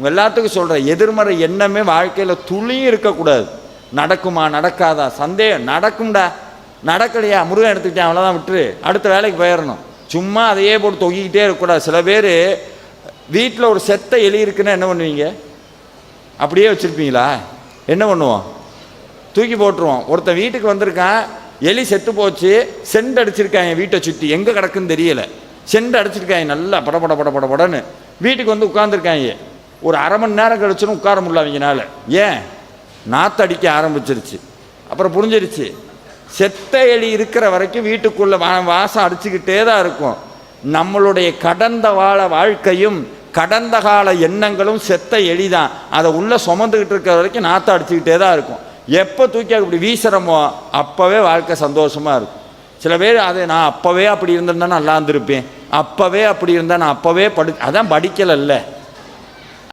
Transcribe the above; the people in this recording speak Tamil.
உங்கள் எல்லாத்துக்கும் சொல்கிறேன், எதிர்மறை எண்ணமே வாழ்க்கையில் துளியும் இருக்கக்கூடாது. நடக்குமா நடக்காதா சந்தேகம், நடக்கும்டா, நடக்கலையா முருகன் எடுத்துக்கிட்டேன் அவ்வளோதான், விட்டுரு, அடுத்த வேலைக்கு போயிடணும். சும்மா அதையே போட்டு தொங்கிக்கிட்டே இருக்கக்கூடாது. சில பேர் வீட்டில் ஒரு செத்த எலி இருக்குன்னா என்ன பண்ணுவீங்க? அப்படியே வச்சுருப்பீங்களா? என்ன பண்ணுவோம்? தூக்கி போட்டுருவோம். ஒருத்தன் வீட்டுக்கு வந்திருக்கான், எலி செத்து போச்சு, செண்டு அடிச்சிருக்காங்க வீட்டை சுற்றி, எங்கே கிடக்குன்னு தெரியலை, செண்டு அடிச்சிருக்காங்க நல்லா படபட படபடன்னு. வீட்டுக்கு வந்து உட்காந்துருக்காங்க. ஒரு அரை மணி நேரம் கழிச்சுன்னு உட்கார முடியல அவங்கனால. ஏன்? நாத்தடிக்க ஆரம்பிச்சிருச்சு. அப்புறம் புரிஞ்சிருச்சு, செத்த எலி இருக்கிற வரைக்கும் வீட்டுக்குள்ளே வாசம் அடிச்சுக்கிட்டே தான் இருக்கும். நம்மளுடைய கடந்த கால வாழ்க்கையும் கடந்த கால எண்ணங்களும் செத்த எலி தான். அதை உள்ளே சுமந்துக்கிட்டு இருக்கிற வரைக்கும் நாற்றம் அடிச்சுக்கிட்டே தான் இருக்கும். எப்போ தூக்கி அப்படி வீசுகிறோமோ அப்போவே வாழ்க்கை சந்தோஷமாக இருக்கும். சில பேர் அதை நான் அப்போவே அப்படி இருந்திருந்தா நல்லா இருந்திருப்பேன், அப்போவே அப்படி இருந்தால் நான் அப்போவே அதான் படிக்கலைல்ல.